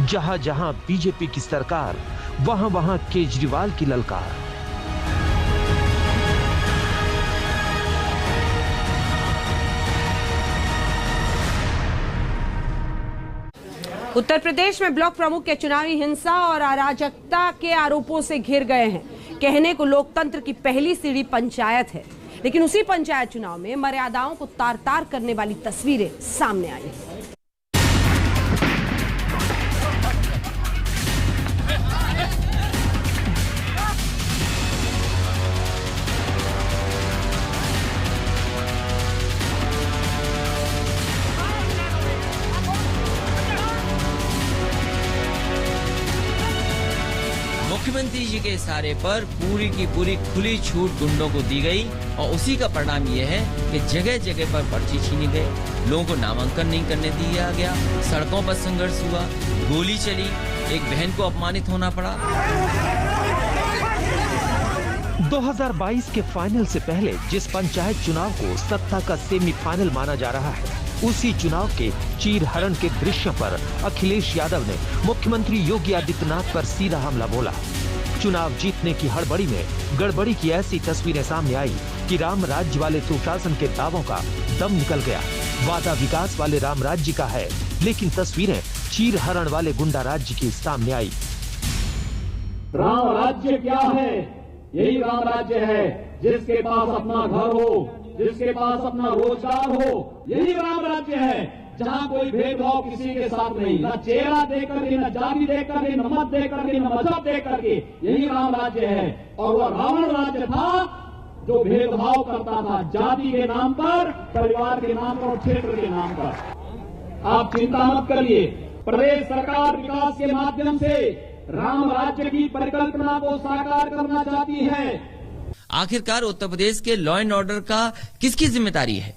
जहां जहां बीजेपी की सरकार, वहां वहां केजरीवाल की ललकार। उत्तर प्रदेश में ब्लॉक प्रमुख के चुनावी हिंसा और अराजकता के आरोपों से घिर गए हैं। कहने को लोकतंत्र की पहली सीढ़ी पंचायत है, लेकिन उसी पंचायत चुनाव में मर्यादाओं को तार तार करने वाली तस्वीरें सामने आई। मुख्यमंत्री जी के इशारे पर पूरी की पूरी खुली छूट गुंडों को दी गई और उसी का परिणाम यह है कि जगह जगह पर पर्ची छीने गए, लोगों को नामांकन नहीं करने दिया गया, सड़कों पर संघर्ष हुआ, गोली चली, एक बहन को अपमानित होना पड़ा। 2022 के फाइनल से पहले जिस पंचायत चुनाव को सत्ता का सेमीफाइनल माना जा रहा है, उसी चुनाव के चीरहरण के दृश्यों पर अखिलेश यादव ने मुख्यमंत्री योगी आदित्यनाथ पर सीधा हमला बोला। चुनाव जीतने की हड़बड़ी में गड़बड़ी की ऐसी तस्वीरें सामने आई कि राम राज्य वाले सुशासन के दावों का दम निकल गया। वादा विकास वाले राम राज्य का है, लेकिन तस्वीरें चीरहरण वाले गुंडा राज्य की सामने आई। राम राज्य क्या है? यही राम राज्य है जिसके पास अपना घर हो, जिसके पास अपना रोजगार हो। यही राम राज्य है जहां कोई भेदभाव किसी के साथ नहीं, न चेहरा देख करके, न जाति देख करके, न मत देख करके, न मजहब देख करके। यही राम राज्य है। और वह रावण राज्य था जो भेदभाव करता था जाति के नाम पर, परिवार के नाम पर और क्षेत्र के नाम पर। आप चिंता मत करिए, प्रदेश सरकार विकास के माध्यम से राम राज्य की परिकल्पना को साकार करना चाहती है। आखिरकार उत्तर प्रदेश के लॉ एंड ऑर्डर का किसकी जिम्मेदारी है?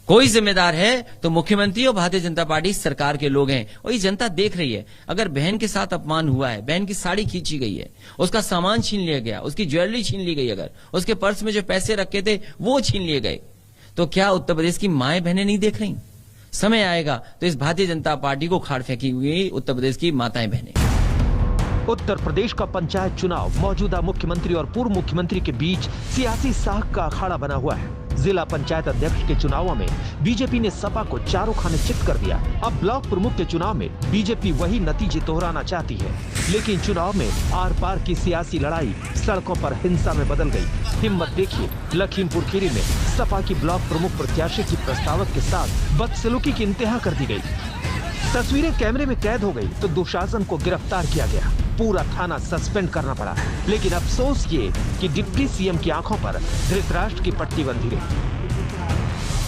कोई जिम्मेदार है तो मुख्यमंत्री और भारतीय जनता पार्टी सरकार के लोग हैं, और ये जनता देख रही है। अगर बहन के साथ अपमान हुआ है, बहन की साड़ी खींची गई है, उसका सामान छीन लिया गया, उसकी ज्वेलरी छीन ली गई, अगर उसके पर्स में जो पैसे रखे थे वो छीन लिए गए, तो क्या उत्तर प्रदेश की माएं बहनें नहीं देख रही? समय आएगा तो इस भारतीय जनता पार्टी को खाड़ फेंकी हुई उत्तर प्रदेश की माताएं बहनें। उत्तर प्रदेश का पंचायत चुनाव मौजूदा मुख्यमंत्री और पूर्व मुख्यमंत्री के बीच सियासी साख का अखाड़ा बना हुआ है। जिला पंचायत अध्यक्ष के चुनावों में बीजेपी ने सपा को चारों खाने चित कर दिया। अब ब्लॉक प्रमुख के चुनाव में बीजेपी वही नतीजे दोहराना चाहती है, लेकिन चुनाव में आर पार की सियासी लड़ाई सड़कों पर हिंसा में बदल गई। हिम्मत देखिए, लखीमपुर खीरी में सपा की ब्लॉक प्रमुख प्रत्याशी की प्रस्तावक के साथ बदसलूकी की इंतहा कर दी गई। तस्वीरें कैमरे में कैद हो गई तो दुशासन को गिरफ्तार किया गया, पूरा थाना सस्पेंड करना पड़ा। लेकिन अफसोस ये कि डिप्टी सीएम की आंखों पर धृतराष्ट्र की पट्टी बंधी रही।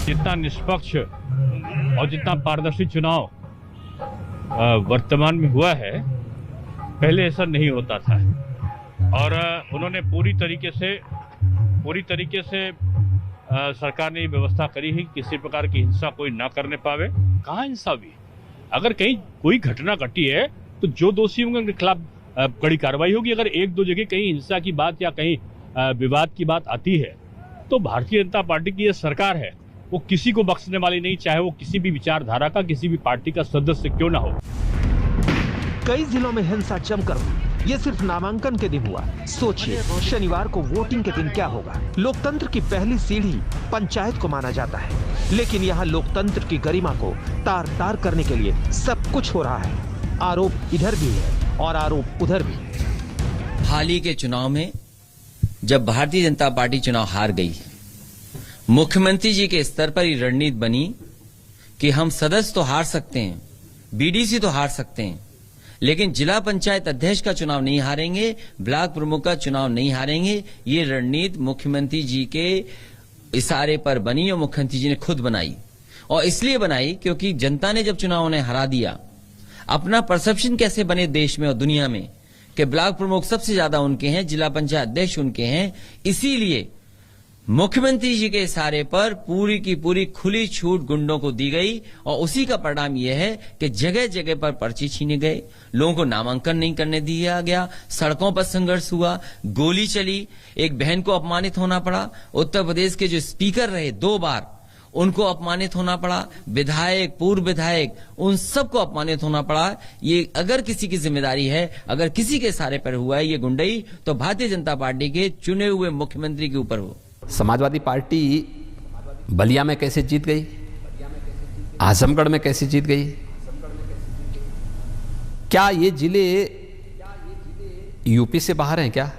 जितना निष्पक्ष और जितना पारदर्शी चुनाव वर्तमान में हुआ है, पहले ऐसा नहीं होता था। और उन्होंने पूरी तरीके से सरकार ने व्यवस्था करी है कि किसी प्रकार की हिंसा कोई ना करने पावे। कहाँ हिंसा हुई? अगर कहीं कोई घटना घटी है तो जो दोषी होंगे उनके खिलाफ कड़ी कार्रवाई होगी। अगर एक दो जगह कहीं हिंसा की बात या कहीं विवाद की बात आती है तो भारतीय जनता पार्टी की ये सरकार है, वो किसी को बख्शने वाली नहीं, चाहे वो किसी भी विचारधारा का, किसी भी पार्टी का सदस्य क्यों ना हो। कई जिलों में हिंसा जमकर हुई, ये सिर्फ नामांकन के दिन हुआ। सोचिए शनिवार को वोटिंग के दिन क्या होगा। लोकतंत्र की पहली सीढ़ी पंचायत को माना जाता है, लेकिन यहाँ लोकतंत्र की गरिमा को तार तार करने के लिए सब कुछ हो रहा है। आरोप इधर भी है और आरोप उधर भी। हाल ही के चुनाव में जब भारतीय जनता पार्टी चुनाव हार गई, मुख्यमंत्री जी के स्तर पर ही रणनीति बनी कि हम सदस्य तो हार सकते हैं, बीडीसी तो हार सकते हैं, लेकिन जिला पंचायत अध्यक्ष का चुनाव नहीं हारेंगे, ब्लॉक प्रमुख का चुनाव नहीं हारेंगे। ये रणनीति मुख्यमंत्री जी के इशारे पर बनी और मुख्यमंत्री जी ने खुद बनाई। और इसलिए बनाई क्योंकि जनता ने जब चुनाव उन्हें हरा दिया, अपना परसेप्शन कैसे बने देश में और दुनिया में कि ब्लॉक प्रमुख सबसे ज्यादा उनके हैं, जिला पंचायत अध्यक्ष उनके हैं, इसीलिए मुख्यमंत्री जी के इशारे पर पूरी की पूरी खुली छूट गुंडों को दी गई। और उसी का परिणाम यह है कि जगह जगह पर पर्ची छीने गए, लोगों को नामांकन नहीं करने दिया गया, सड़कों पर संघर्ष हुआ, गोली चली, एक बहन को अपमानित होना पड़ा। उत्तर प्रदेश के जो स्पीकर रहे 2 बार, उनको अपमानित होना पड़ा, विधायक, पूर्व विधायक, उन सबको अपमानित होना पड़ा। ये अगर किसी की जिम्मेदारी है, अगर किसी के सहारे पर हुआ है ये गुंडई, तो भारतीय जनता पार्टी के चुने हुए मुख्यमंत्री के ऊपर हो। समाजवादी पार्टी बलिया में कैसे जीत गई, आजमगढ़ में कैसे जीत गई? क्या ये जिले यूपी से बाहर हैं क्या?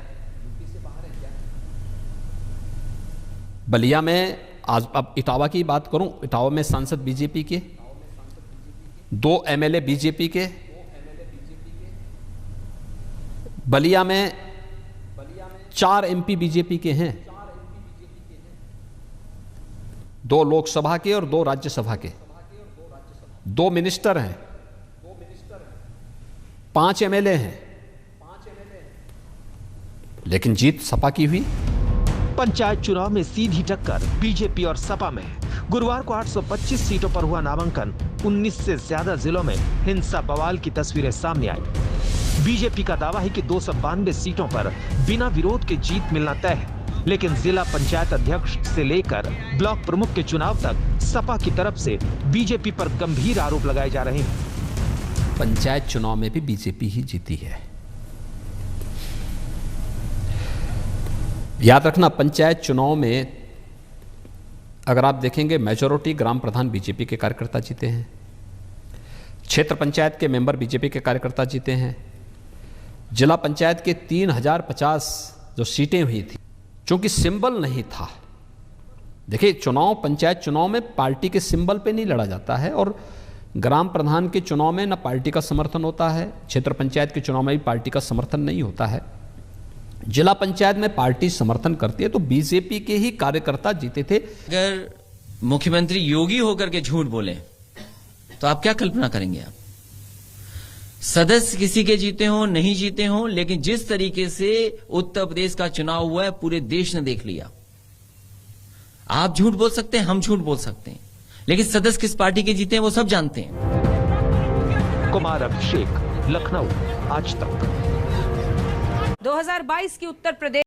बलिया में आज, अब इटावा की बात करूं, इटावा में सांसद बीजेपी के, 2 एमएलए बीजेपी के, बलिया में 4 एमपी बीजेपी के हैं, 2 लोकसभा के और 2 राज्यसभा के, 2 मिनिस्टर हैं, 5 एमएलए हैं, लेकिन जीत सपा की हुई। पंचायत चुनाव में सीधी टक्कर बीजेपी और सपा में। गुरुवार को 825 सीटों पर हुआ नामांकन। 19 से ज्यादा जिलों में हिंसा बवाल की तस्वीरें सामने आई। बीजेपी का दावा है कि 292 सीटों पर बिना विरोध के जीत मिलना तय है, लेकिन जिला पंचायत अध्यक्ष से लेकर ब्लॉक प्रमुख के चुनाव तक सपा की तरफ से बीजेपी पर गंभीर आरोप लगाए जा रहे हैं। पंचायत चुनाव में भी बीजेपी ही जीती है। याद रखना, पंचायत चुनाव में अगर आप देखेंगे मेजॉरिटी ग्राम प्रधान बीजेपी के कार्यकर्ता जीते हैं, क्षेत्र पंचायत के मेंबर बीजेपी के कार्यकर्ता जीते हैं, जिला पंचायत के 3050 जो सीटें हुई थी, चूंकि सिंबल नहीं था। देखिए, चुनाव, पंचायत चुनाव में पार्टी के सिंबल पे नहीं लड़ा जाता है, और ग्राम प्रधान के चुनाव में न पार्टी का समर्थन होता है, क्षेत्र पंचायत के चुनाव में भी पार्टी का समर्थन नहीं होता है। जिला पंचायत में पार्टी समर्थन करती है, तो बीजेपी के ही कार्यकर्ता जीते थे। अगर मुख्यमंत्री योगी होकर के झूठ बोले तो आप क्या कल्पना करेंगे? आप सदस्य किसी के जीते हो नहीं जीते हो, लेकिन जिस तरीके से उत्तर प्रदेश का चुनाव हुआ है पूरे देश ने देख लिया। आप झूठ बोल सकते हैं, हम झूठ बोल सकते हैं, लेकिन सदस्य किस पार्टी के जीते हैं वो सब जानते हैं। कुमार अभिषेक, लखनऊ, आज तक। 2022 की उत्तर प्रदेश